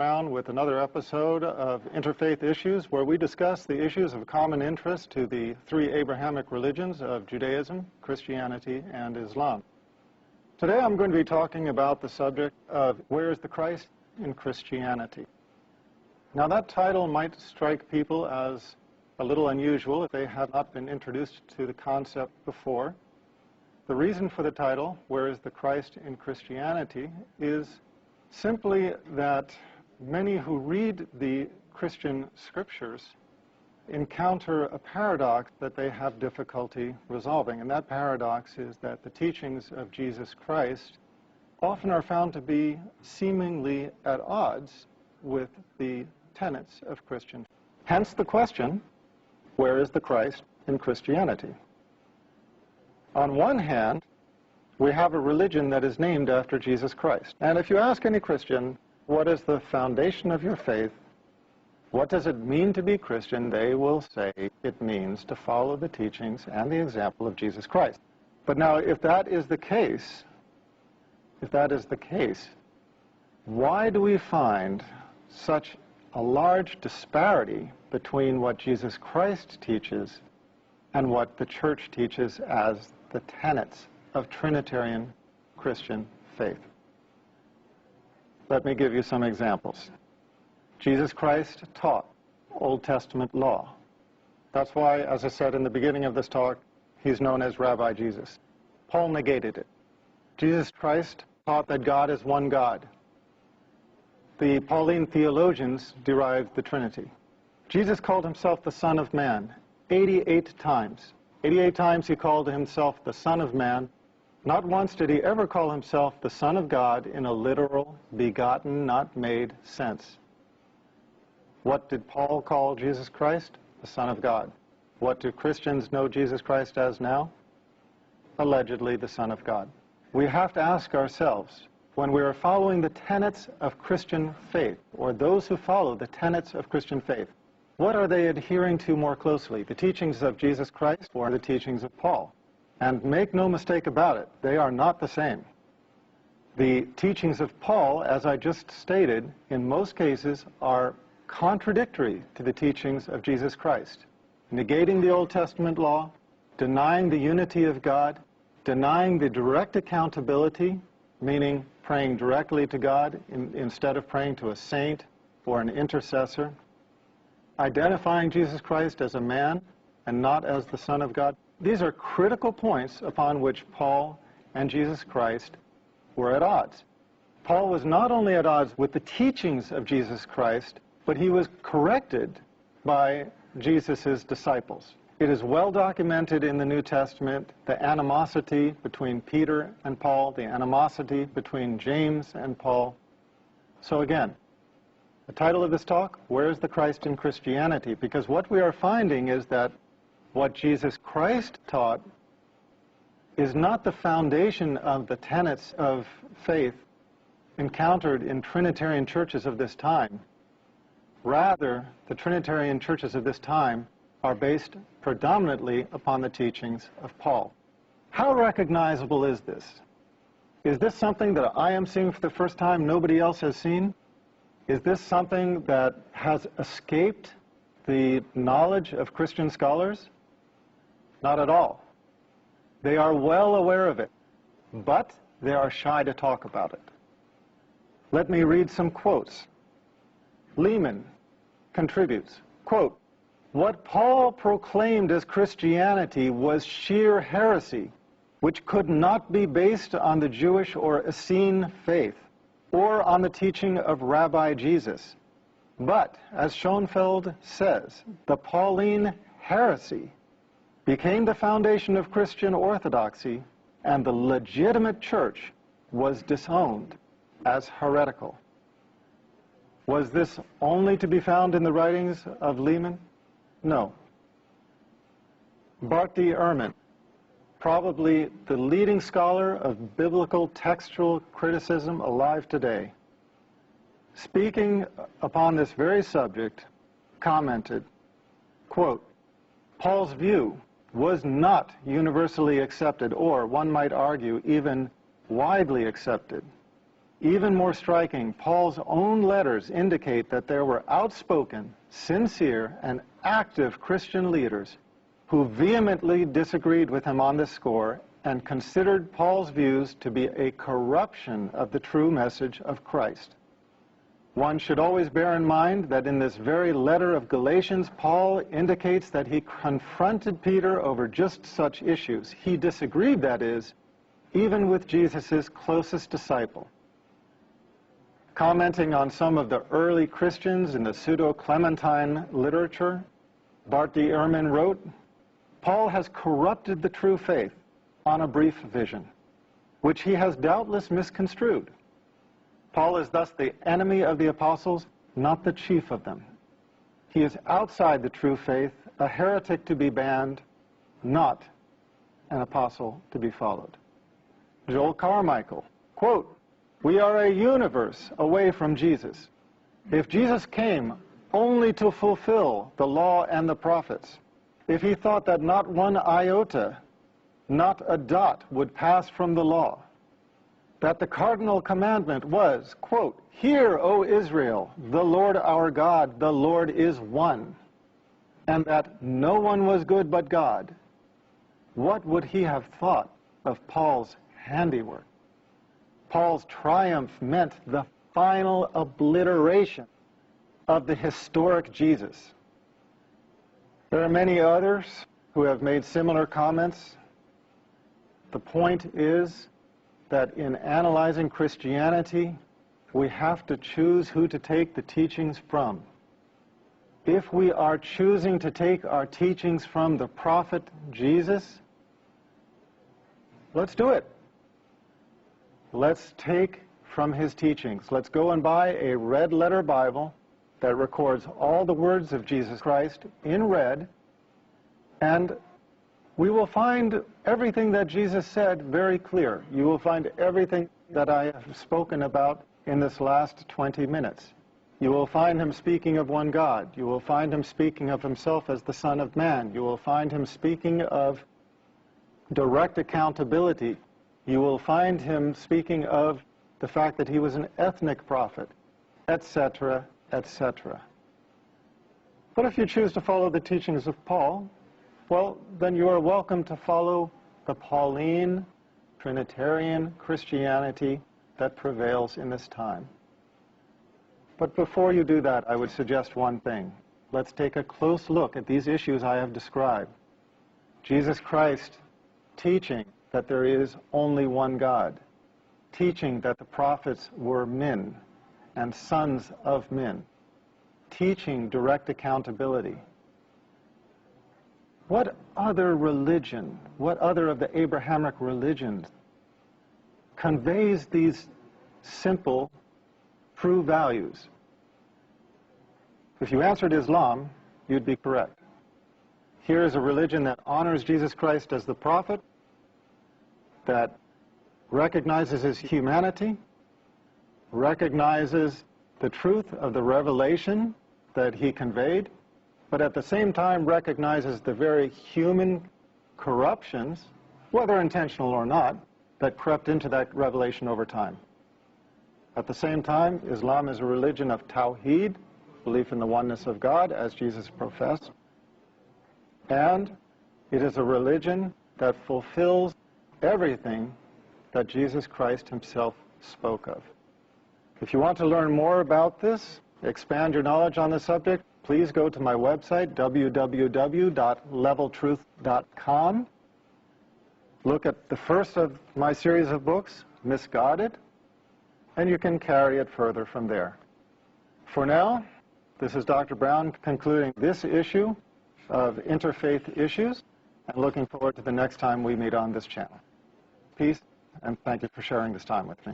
around with another episode of Interfaith Issues, where we discuss the issues of common interest to the three Abrahamic religions of Judaism, Christianity, and Islam. Today I'm going to be talking about the subject of where is the Christ in Christianity. Now that title might strike people as a little unusual if they have not been introduced to the concept before. The reason for the title, Where is the Christ in Christianity, is simply that many who read the Christian scriptures encounter a paradox that they have difficulty resolving. And that paradox is that the teachings of Jesus Christ often are found to be seemingly at odds with the tenets of Christian. Hence the question, where is the Christ in Christianity? On one hand, we have a religion that is named after Jesus Christ. And if you ask any Christian, what is the foundation of your faith? What does it mean to be Christian? They will say it means to follow the teachings and the example of Jesus Christ. But now, if that is the case, why do we find such a large disparity between what Jesus Christ teaches and what the church teaches as the tenets of Trinitarian Christian faith? Let me give you some examples. Jesus Christ taught Old Testament law. That's why, as I said in the beginning of this talk, he's known as Rabbi Jesus. Paul negated it. Jesus Christ taught that God is one God. The Pauline theologians derived the Trinity. Jesus called himself the Son of Man 88 times. 88 times he called himself the Son of Man. Not once did he ever call himself the Son of God in a literal, begotten, not made sense. What did Paul call Jesus Christ? The Son of God. What do Christians know Jesus Christ as now? Allegedly the Son of God. We have to ask ourselves, when we are following the tenets of Christian faith, or those who follow the tenets of Christian faith, what are they adhering to more closely, the teachings of Jesus Christ or the teachings of Paul? And make no mistake about it, they are not the same. The teachings of Paul, as I just stated, in most cases are contradictory to the teachings of Jesus Christ, negating the Old Testament law, denying the unity of God, denying the direct accountability, meaning praying directly to God instead of praying to a saint or an intercessor, identifying Jesus Christ as a man and not as the Son of God. These are critical points upon which Paul and Jesus Christ were at odds. Paul was not only at odds with the teachings of Jesus Christ, but he was corrected by Jesus' disciples. It is well documented in the New Testament, the animosity between Peter and Paul, the animosity between James and Paul. So again, the title of this talk, Where is the Christ in Christianity? Because what we are finding is that what Jesus Christ taught is not the foundation of the tenets of faith encountered in Trinitarian churches of this time. Rather, the Trinitarian churches of this time are based predominantly upon the teachings of Paul. How recognizable is this? Is this something that I am seeing for the first time nobody else has seen? Is this something that has escaped the knowledge of Christian scholars? Not at all. They are well aware of it, but they are shy to talk about it. Let me read some quotes. Lehman contributes, quote, "What Paul proclaimed as Christianity was sheer heresy, which could not be based on the Jewish or Essene faith, or on the teaching of Rabbi Jesus. But, as Schoenfeld says, the Pauline heresy became the foundation of Christian orthodoxy, and the legitimate church was disowned as heretical." Was this only to be found in the writings of Lehman? No. Barty Ehrman, probably the leading scholar of biblical textual criticism alive today, speaking upon this very subject, commented, quote, "Paul's view was not universally accepted, or, one might argue, even widely accepted. Even more striking, Paul's own letters indicate that there were outspoken, sincere, and active Christian leaders who vehemently disagreed with him on this score and considered Paul's views to be a corruption of the true message of Christ. One should always bear in mind that in this very letter of Galatians, Paul indicates that he confronted Peter over just such issues. He disagreed, that is, even with Jesus' closest disciple. Commenting on some of the early Christians in the pseudo-Clementine literature, Bart D. Ehrman wrote, "Paul has corrupted the true faith on a brief vision, which he has doubtless misconstrued. Paul is thus the enemy of the apostles, not the chief of them. He is outside the true faith, a heretic to be banned, not an apostle to be followed." Joel Carmichael, quote, "We are a universe away from Jesus. If Jesus came only to fulfill the law and the prophets, if he thought that not one iota, not a dot would pass from the law, that the cardinal commandment was, quote, 'Hear, O Israel, the Lord our God, the Lord is one,' and that no one was good but God, what would he have thought of Paul's handiwork? Paul's triumph meant the final obliteration of the historic Jesus." There are many others who have made similar comments. The point is that in analyzing Christianity, we have to choose who to take the teachings from. If we are choosing to take our teachings from the prophet Jesus, let's do it. Let's take from his teachings. Let's go and buy a red letter Bible that records all the words of Jesus Christ in red, and we will find everything that Jesus said very clear. You will find everything that I have spoken about in this last 20 minutes. You will find him speaking of one God. You will find him speaking of himself as the Son of Man. You will find him speaking of direct accountability. You will find him speaking of the fact that he was an ethnic prophet, etc., etc. But if you choose to follow the teachings of Paul, well, then you are welcome to follow the Pauline, Trinitarian Christianity that prevails in this time. But before you do that, I would suggest one thing. Let's take a close look at these issues I have described. Jesus Christ teaching that there is only one God, teaching that the prophets were men and sons of men, teaching direct accountability. What other religion, what other of the Abrahamic religions conveys these simple, true values? If you answered Islam, you'd be correct. Here is a religion that honors Jesus Christ as the prophet, that recognizes his humanity, recognizes the truth of the revelation that he conveyed, but at the same time recognizes the very human corruptions, whether intentional or not, that crept into that revelation over time. At the same time, Islam is a religion of Tawheed, belief in the oneness of God, as Jesus professed, and it is a religion that fulfills everything that Jesus Christ himself spoke of. If you want to learn more about this, expand your knowledge on the subject, please go to my website, www.leveltruth.com. Look at the first of my series of books, Misguided, and you can carry it further from there. For now, this is Dr. Brown concluding this issue of Interfaith Issues, and looking forward to the next time we meet on this channel. Peace, and thank you for sharing this time with me.